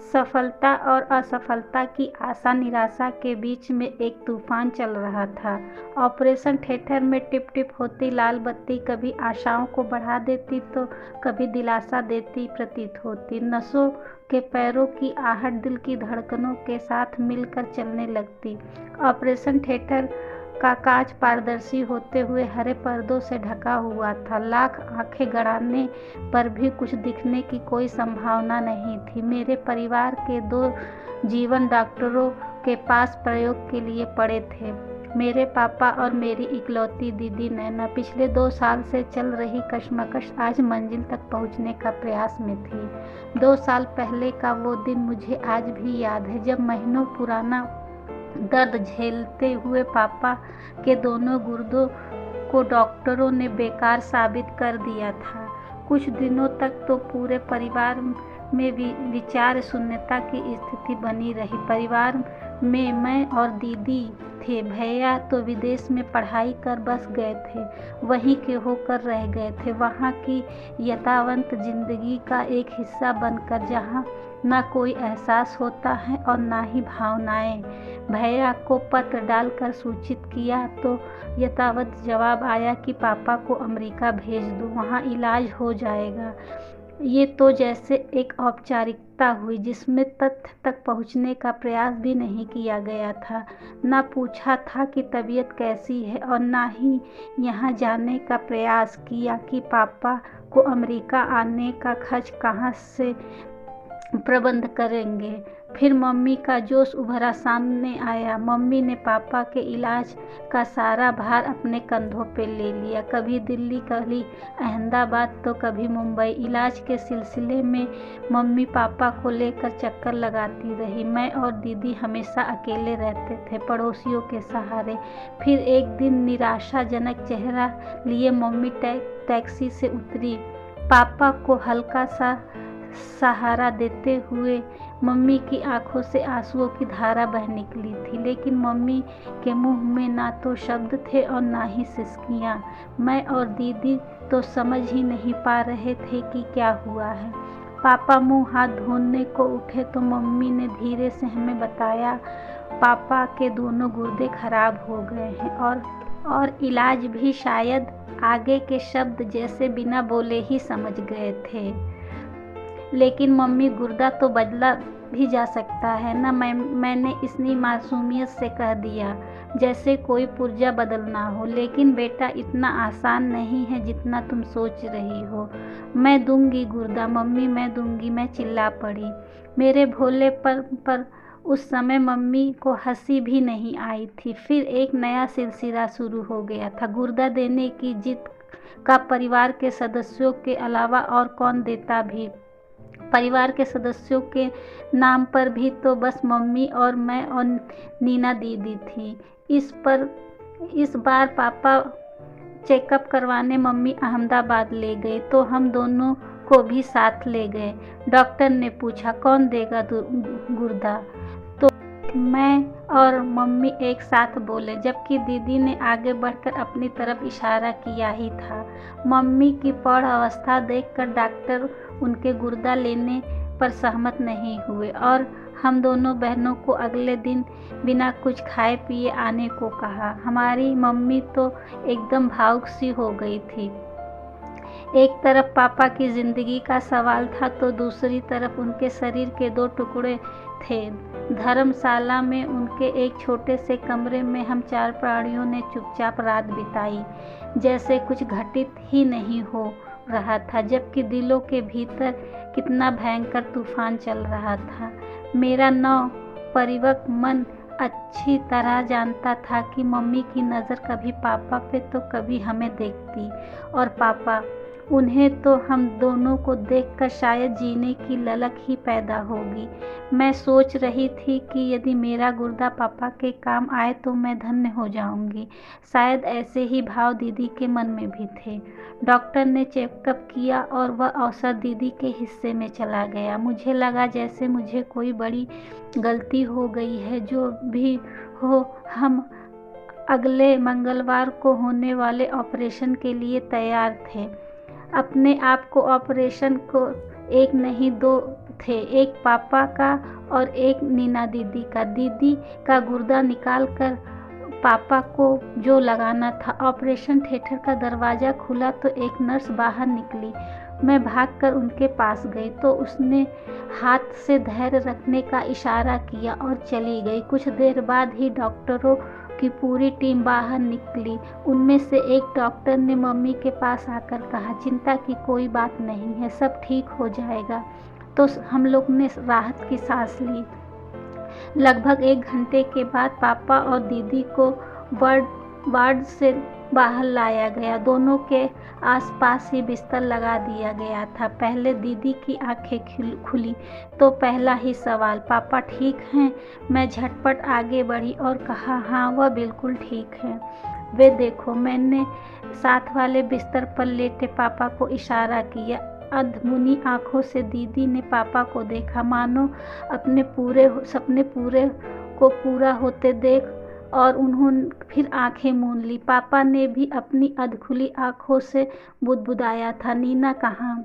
सफलता और असफलता की आशा निराशा के बीच में एक तूफान चल रहा था। ऑपरेशन थिएटर में टिप टिप होती लाल बत्ती कभी आशाओं को बढ़ा देती तो कभी दिलासा देती प्रतीत होती। नसों के पैरों की आहट दिल की धड़कनों के साथ मिलकर चलने लगती। ऑपरेशन थिएटर का कांच पारदर्शी होते हुए हरे पर्दों से ढका हुआ था। लाख आंखें गड़ाने पर भी कुछ दिखने की कोई संभावना नहीं थी। मेरे परिवार के 2 जीवन डॉक्टरों के पास प्रयोग के लिए पड़े थे। मेरे पापा और मेरी इकलौती दीदी नैना। पिछले 2 साल से चल रही कशमकश आज मंजिल तक पहुंचने का प्रयास में थी। 2 साल पहले का वो दिन मुझे आज भी याद है, जब महीनों पुराना दर्द झेलते हुए पापा के दोनों गुर्दों को डॉक्टरों ने बेकार साबित कर दिया था। कुछ दिनों तक तो पूरे परिवार में विचार शून्यता की स्थिति बनी रही। परिवार में मैं और दीदी थे। भैया तो विदेश में पढ़ाई कर बस गए थे, वहीं के होकर रह गए थे, वहाँ की यथावत जिंदगी का एक हिस्सा बनकर, जहाँ ना कोई एहसास होता है और ना ही भावनाएं। भैया को पत्र डालकर सूचित किया तो यथावत जवाब आया कि पापा को अमेरिका भेज दो, वहाँ इलाज हो जाएगा। ये तो जैसे एक औपचारिकता हुई जिसमें तथ्य तक पहुँचने का प्रयास भी नहीं किया गया था। ना पूछा था कि तबीयत कैसी है और ना ही यहाँ जाने का प्रयास किया कि पापा को अमेरिका आने का खर्च कहाँ से प्रबंध करेंगे। फिर मम्मी का जोश उभरा सामने आया। मम्मी ने पापा के इलाज का सारा भार अपने कंधों पे ले लिया। कभी दिल्ली, कभी अहमदाबाद तो कभी मुंबई। इलाज के सिलसिले में मम्मी पापा को लेकर चक्कर लगाती रही। मैं और दीदी हमेशा अकेले रहते थे, पड़ोसियों के सहारे। फिर एक दिन निराशाजनक चेहरा लिए मम्मी टैक्सी से उतरी। पापा को हल्का सा सहारा देते हुए मम्मी की आंखों से आंसुओं की धारा बह निकली थी, लेकिन मम्मी के मुंह में ना तो शब्द थे और ना ही सिसकियां। मैं और दीदी तो समझ ही नहीं पा रहे थे कि क्या हुआ है। पापा मुंह हाथ धोने को उठे तो मम्मी ने धीरे से हमें बताया, पापा के दोनों गुर्दे खराब हो गए हैं और इलाज भी। शायद आगे के शब्द जैसे बिना बोले ही समझ गए थे। लेकिन मम्मी, गुर्दा तो बदला भी जा सकता है ना, मैंने इतनी मासूमियत से कह दिया जैसे कोई पुर्जा बदलना हो। लेकिन बेटा, इतना आसान नहीं है जितना तुम सोच रही हो। मैं दूंगी गुर्दा मम्मी, मैं दूंगी, मैं चिल्ला पड़ी। मेरे भोले पर उस समय मम्मी को हंसी भी नहीं आई थी। फिर एक नया सिलसिला शुरू हो गया था। गुर्दा देने की जिद का परिवार के सदस्यों के अलावा और कौन देता भी। परिवार के सदस्यों के नाम पर भी तो बस मम्मी और मैं और नीना दीदी थी। इस बार पापा चेकअप करवाने मम्मी अहमदाबाद ले गए तो हम दोनों को भी साथ ले गए। डॉक्टर ने पूछा, कौन देगा गुर्दा? तो मैं और मम्मी एक साथ बोले, जबकि दीदी ने आगे बढ़कर अपनी तरफ इशारा किया ही था। मम्मी की प्रौढ़ अवस्था देखकर डॉक्टर उनके गुर्दा लेने पर सहमत नहीं हुए और हम दोनों बहनों को अगले दिन बिना कुछ खाए पिए आने को कहा। हमारी मम्मी तो एकदम भावुक सी हो गई थी। एक तरफ पापा की जिंदगी का सवाल था तो दूसरी तरफ उनके शरीर के 2 टुकड़े थे। धर्मशाला में उनके एक छोटे से कमरे में हम 4 प्राणियों ने चुपचाप रात बिताई, जैसे कुछ घटित ही नहीं हो रहा था, जबकि दिलों के भीतर कितना भयंकर तूफान चल रहा था। मेरा नवपरिपक्व मन अच्छी तरह जानता था कि मम्मी की नज़र कभी पापा पे तो कभी हमें देखती, और पापा, उन्हें तो हम दोनों को देखकर शायद जीने की ललक ही पैदा होगी। मैं सोच रही थी कि यदि मेरा गुर्दा पापा के काम आए तो मैं धन्य हो जाऊंगी। शायद ऐसे ही भाव दीदी के मन में भी थे। डॉक्टर ने चेकअप किया और वह अवसर दीदी के हिस्से में चला गया। मुझे लगा जैसे मुझे कोई बड़ी गलती हो गई है। जो भी हो, हम अगले मंगलवार को होने वाले ऑपरेशन के लिए तैयार थे। अपने आप को ऑपरेशन को एक नहीं दो थे, एक पापा का और एक नीना दीदी का। दीदी का गुर्दा निकाल कर पापा को जो लगाना था। ऑपरेशन थिएटर का दरवाज़ा खुला तो एक नर्स बाहर निकली। मैं भागकर उनके पास गई तो उसने हाथ से धैर्य रखने का इशारा किया और चली गई। कुछ देर बाद ही डॉक्टरों की पूरी टीम बाहर निकली। उनमें से एक डॉक्टर ने मम्मी के पास आकर कहा, चिंता की कोई बात नहीं है, सब ठीक हो जाएगा। तो हम लोग ने राहत की सांस ली। लगभग 1 घंटे के बाद पापा और दीदी को वार्ड से बाहर लाया गया। दोनों के आसपास ही बिस्तर लगा दिया गया था। पहले दीदी की आंखें खुली तो पहला ही सवाल, पापा ठीक हैं? मैं झटपट आगे बढ़ी और कहा, हाँ वह बिल्कुल ठीक है। वे देखो, मैंने साथ वाले बिस्तर पर लेटे पापा को इशारा किया। अधमुनी आंखों से दीदी ने पापा को देखा, मानो अपने सपने पूरा होते देख, और उन्होंने फिर आंखें मूंद ली। पापा ने भी अपनी अधखुली आंखों से बुदबुदाया था, नीना कहाँ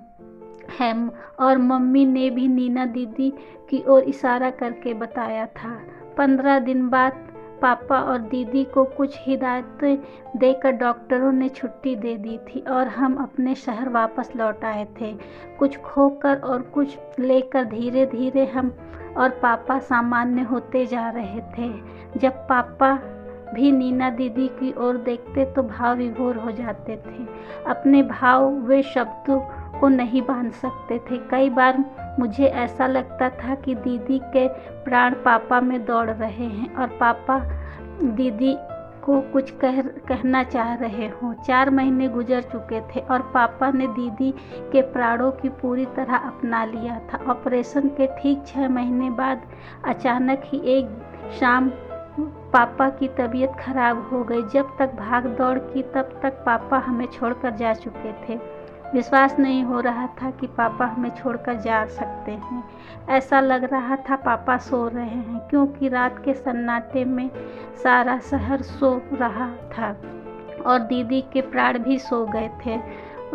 है? और मम्मी ने भी नीना दीदी की ओर इशारा करके बताया था। 15 दिन बाद पापा और दीदी को कुछ हिदायतें देकर डॉक्टरों ने छुट्टी दे दी थी और हम अपने शहर वापस लौट आए थे। कुछ खोकर और कुछ लेकर धीरे धीरे हम और पापा सामान्य होते जा रहे थे। जब पापा भी नीना दीदी की ओर देखते तो भाव विभोर हो जाते थे। अपने भाव वे शब्दों को नहीं बांध सकते थे। कई बार मुझे ऐसा लगता था कि दीदी के प्राण पापा में दौड़ रहे हैं और पापा दीदी को कुछ कहना चाह रहे हों। 4 महीने गुजर चुके थे और पापा ने दीदी के प्राणों की पूरी तरह अपना लिया था। ऑपरेशन के ठीक 6 महीने बाद अचानक ही एक शाम पापा की तबीयत खराब हो गई। जब तक भाग दौड़ की तब तक पापा हमें छोड़कर जा चुके थे। विश्वास नहीं हो रहा था कि पापा हमें छोड़कर जा सकते हैं। ऐसा लग रहा था पापा सो रहे हैं, क्योंकि रात के सन्नाटे में सारा शहर सो रहा था और दीदी के प्राण भी सो गए थे।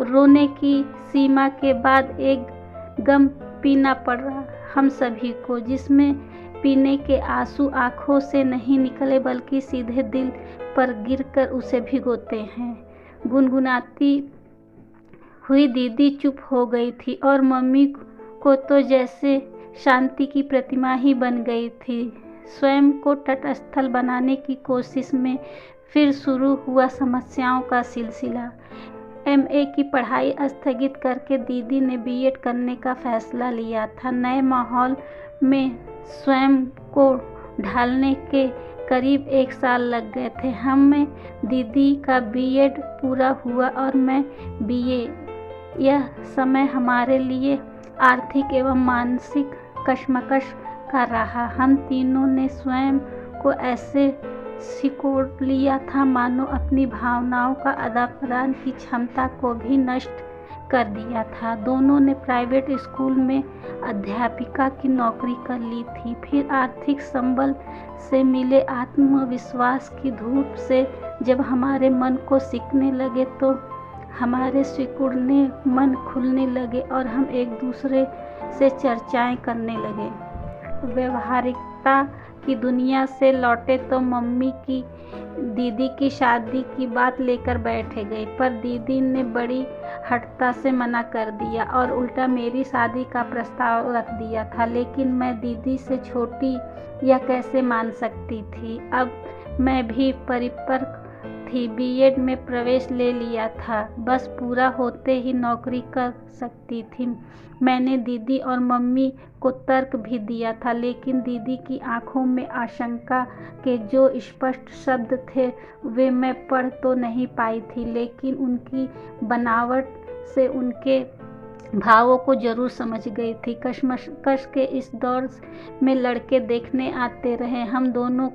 रोने की सीमा के बाद एक गम पीना पड़ा हम सभी को, जिसमें पीने के आंसू आँखों से नहीं निकले बल्कि सीधे दिल पर गिरकर उसे भिगोते हैं। गुनगुनाती हुई दीदी चुप हो गई थी और मम्मी को तो जैसे शांति की प्रतिमा ही बन गई थी। स्वयं को तटस्थल बनाने की कोशिश में फिर शुरू हुआ समस्याओं का सिलसिला। MA की पढ़ाई स्थगित करके दीदी ने BEd करने का फैसला लिया था। नए माहौल में स्वयं को ढालने के करीब 1 साल लग गए थे। हमें दीदी का BEd पूरा हुआ और मैं BA। यह समय हमारे लिए आर्थिक एवं मानसिक कशमकश का रहा। हम तीनों ने स्वयं को ऐसे सिकोड़ लिया था मानो अपनी भावनाओं का आदान-प्रदान की क्षमता को भी नष्ट कर दिया था। दोनों ने प्राइवेट स्कूल में अध्यापिका की नौकरी कर ली थी। फिर आर्थिक संबल से मिले आत्मविश्वास की धूप से जब हमारे मन को सिकने लगे तो हमारे सिकुड़ने मन खुलने लगे और हम एक दूसरे से चर्चाएं करने लगे। व्यवहारिकता की दुनिया से लौटे तो मम्मी की दीदी की शादी की बात लेकर बैठे गए, पर दीदी ने बड़ी हठता से मना कर दिया और उल्टा मेरी शादी का प्रस्ताव रख दिया था। लेकिन मैं दीदी से छोटी यह कैसे मान सकती थी? अब मैं भी परिपक्व थी, BEd में प्रवेश ले लिया था, बस पूरा होते ही नौकरी कर सकती थी। मैंने दीदी और मम्मी को तर्क भी दिया था, लेकिन दीदी की आंखों में आशंका के जो स्पष्ट शब्द थे वे मैं पढ़ तो नहीं पाई थी, लेकिन उनकी बनावट से उनके भावों को जरूर समझ गई थी। कशमकश के इस दौर में लड़के देखने आते रहे। हम दोनों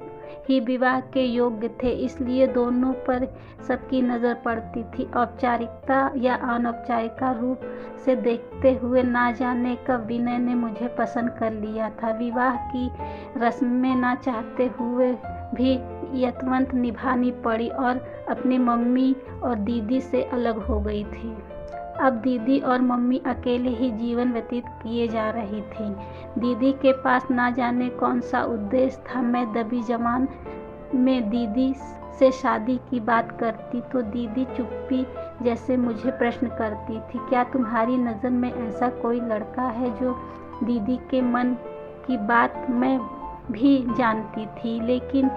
ही विवाह के योग्य थे, इसलिए दोनों पर सबकी नज़र पड़ती थी। औपचारिकता या अनौपचारिक रूप से देखते हुए ना जाने कब विनय ने मुझे पसंद कर लिया था। विवाह की रस्में ना चाहते हुए भी यथावत निभानी पड़ी और अपनी मम्मी और दीदी से अलग हो गई थी। अब दीदी और मम्मी अकेले ही जीवन व्यतीत किए जा रही थी। दीदी के पास ना जाने कौन सा उद्देश्य था। मैं दबी जबान में दीदी से शादी की बात करती तो दीदी चुप्पी जैसे मुझे प्रश्न करती थी, क्या तुम्हारी नज़र में ऐसा कोई लड़का है जो दीदी के मन की बात मैं भी जानती थी, लेकिन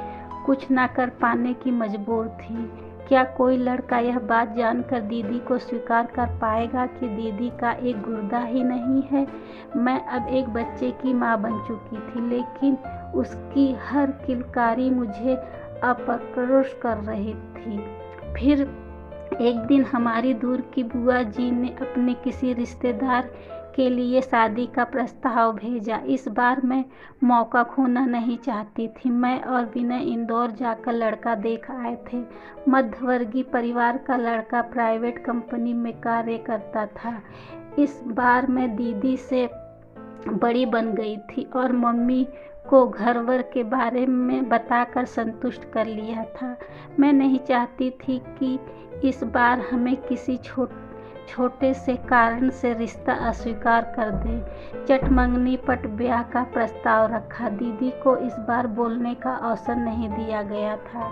कुछ ना कर पाने की मजबूर थी। क्या कोई लड़का यह बात जानकर दीदी को स्वीकार कर पाएगा कि दीदी का एक गुर्दा ही नहीं है। मैं अब एक बच्चे की माँ बन चुकी थी, लेकिन उसकी हर किलकारी मुझे अपरक्रोश कर रही थी। फिर एक दिन हमारी दूर की बुआ जी ने अपने किसी रिश्तेदार के लिए शादी का प्रस्ताव भेजा। इस बार मैं मौका खोना नहीं चाहती थी। मैं और विनय इंदौर जाकर लड़का देख आए थे। मध्यवर्गीय परिवार का लड़का प्राइवेट कंपनी में कार्य करता था। इस बार मैं दीदी से बड़ी बन गई थी और मम्मी को घर-वर के बारे में बताकर संतुष्ट कर लिया था। मैं नहीं चाहती थी कि इस बार हमें किसी छोटे से कारण से रिश्ता अस्वीकार कर दें। चटमंगनी पट ब्याह का प्रस्ताव रखा। दीदी को इस बार बोलने का अवसर नहीं दिया गया था।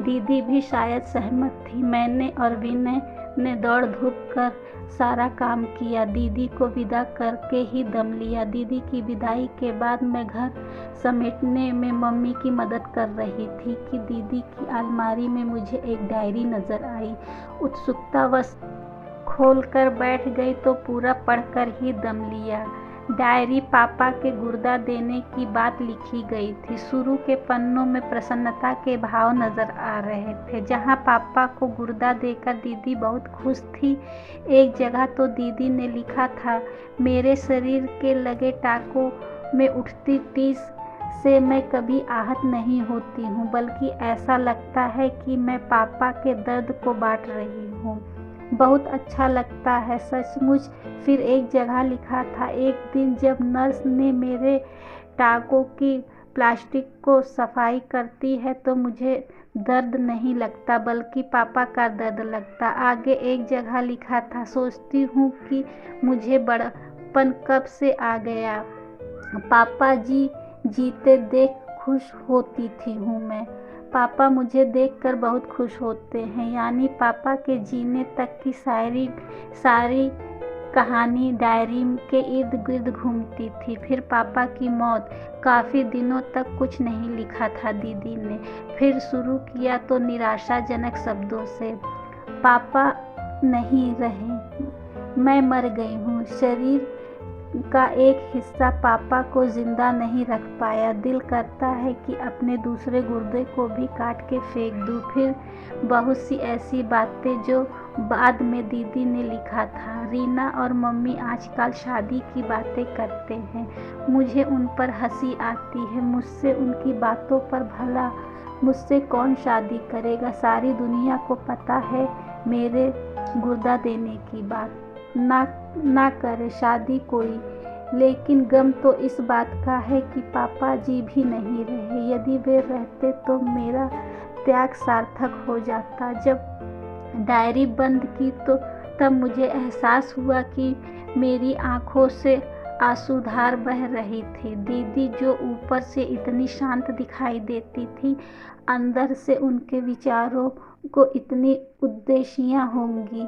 दीदी भी शायद सहमत थी। मैंने और विनय ने दौड़ धूप कर सारा काम किया। दीदी को विदा करके ही दम लिया। दीदी की विदाई के बाद मैं घर समेटने में मम्मी की मदद कर रही थी कि दीदी की अलमारी में मुझे एक डायरी नज़र आई। उत्सुकतावश खोलकर बैठ गई तो पूरा पढ़कर ही दम लिया। डायरी पापा के गुर्दा देने की बात लिखी गई थी। शुरू के पन्नों में प्रसन्नता के भाव नजर आ रहे थे। जहां पापा को गुर्दा देकर दीदी बहुत खुश थी, एक जगह तो दीदी ने लिखा था, मेरे शरीर के लगे टाँकों में उठती टीस से मैं कभी आहत नहीं होती हूँ, बल्कि ऐसा लगता है कि मैं पापा के दर्द को बांट रही हूँ। बहुत अच्छा लगता है सचमुच। फिर एक जगह लिखा था, एक दिन जब नर्स ने मेरे टाँकों की प्लास्टिक को सफाई करती है तो मुझे दर्द नहीं लगता, बल्कि पापा का दर्द लगता। आगे एक जगह लिखा था, सोचती हूँ कि मुझे बड़पन कब से आ गया। पापा जी जीते देख खुश होती थी हूँ मैं। पापा मुझे देखकर बहुत खुश होते हैं। यानी पापा के जीने तक की सारी कहानी डायरी के इर्द गिर्द घूमती थी। फिर पापा की मौत। काफ़ी दिनों तक कुछ नहीं लिखा था दीदी ने। फिर शुरू किया तो निराशाजनक शब्दों से, पापा नहीं रहे, मैं मर गई हूँ। शरीर का एक हिस्सा पापा को जिंदा नहीं रख पाया। दिल करता है कि अपने दूसरे गुर्दे को भी काट के फेंक दूँ। फिर बहुत सी ऐसी बातें जो बाद में दीदी ने लिखा था। रीना और मम्मी आजकल शादी की बातें करते हैं। मुझे उन पर हंसी आती है। मुझसे उनकी बातों पर भला मुझसे कौन शादी करेगा। सारी दुनिया को पता है मेरे गुर्दा देने की बात। ना करे शादी कोई, लेकिन गम तो इस बात का है कि पापा जी भी नहीं रहे। यदि वे रहते तो मेरा त्याग सार्थक हो जाता। जब डायरी बंद की तो तब मुझे एहसास हुआ कि मेरी आंखों से आंसूधार बह रही थी। दीदी जो ऊपर से इतनी शांत दिखाई देती थी, अंदर से उनके विचारों को इतनी उदासियां होंगी।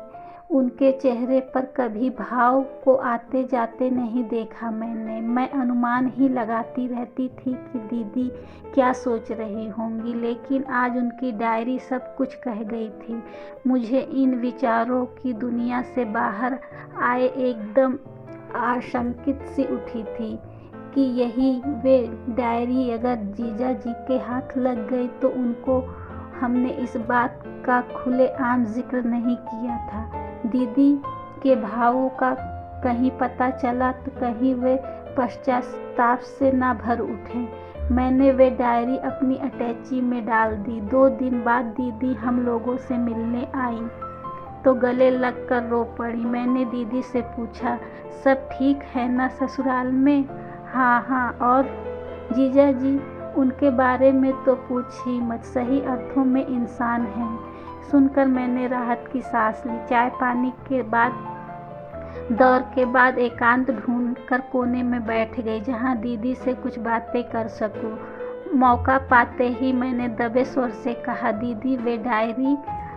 उनके चेहरे पर कभी भाव को आते जाते नहीं देखा मैंने। मैं अनुमान ही लगाती रहती थी कि दीदी क्या सोच रही होंगी, लेकिन आज उनकी डायरी सब कुछ कह गई थी। मुझे इन विचारों की दुनिया से बाहर आए एकदम आशंकित सी उठी थी कि यही वे डायरी अगर जीजा जी के हाथ लग गई तो उनको हमने इस बात का खुलेआम जिक्र नहीं किया था। दीदी के भावों का कहीं पता चला तो कहीं वे पश्चाताप से ना भर उठे। मैंने वे डायरी अपनी अटैची में डाल दी। 2 दिन बाद दीदी हम लोगों से मिलने आई तो गले लगकर रो पड़ी। मैंने दीदी से पूछा, सब ठीक है ना ससुराल में? हाँ। और जीजा जी? उनके बारे में तो पूछ ही मत, सही अर्थों में इंसान हैं। सुनकर मैंने राहत की सांस ली। चाय पानी के बाद दौर के बाद एकांत ढूंढकर कोने में बैठ गई जहाँ दीदी से कुछ बातें कर सकूं। मौका पाते ही मैंने दबे स्वर से कहा, दीदी वे डायरी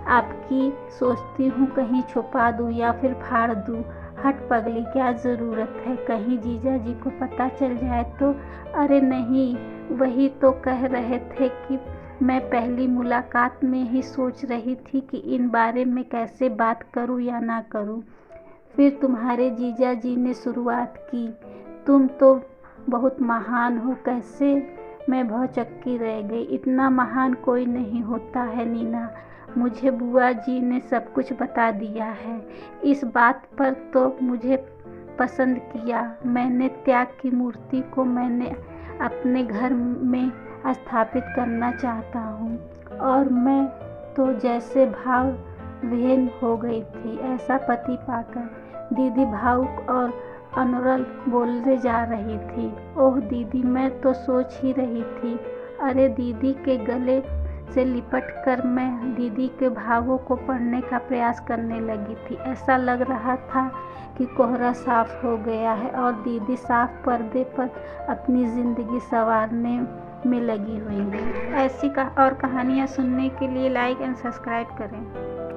आपकी, सोचती हूँ कहीं छुपा दूँ या फिर फाड़ दूँ। हट पगली, क्या ज़रूरत है, कहीं जीजा जी को पता चल जाए तो। अरे नहीं, वही तो कह रहे थे कि मैं पहली मुलाकात में ही सोच रही थी कि इन बारे में कैसे बात करूं या ना करूं। फिर तुम्हारे जीजा जी ने शुरुआत की, तुम तो बहुत महान हो। कैसे? मैं भौचक्की रह गई। इतना महान कोई नहीं होता है नीना, मुझे बुआ जी ने सब कुछ बता दिया है। इस बात पर तो मुझे पसंद किया। मैंने त्याग की मूर्ति को मैंने अपने घर में स्थापित करना चाहता हूँ। और मैं तो जैसे भाव विहीन हो गई थी ऐसा पति पाकर। दीदी भावुक और अनवरल बोलने जा रही थी। ओह दीदी, मैं तो सोच ही रही थी। अरे दीदी के गले से लिपट कर मैं दीदी के भावों को पढ़ने का प्रयास करने लगी थी। ऐसा लग रहा था कि कोहरा साफ हो गया है और दीदी साफ पर्दे पर अपनी ज़िंदगी संवारने में लगी हुई है। ऐसी और कहानियाँ सुनने के लिए लाइक एंड सब्सक्राइब करें।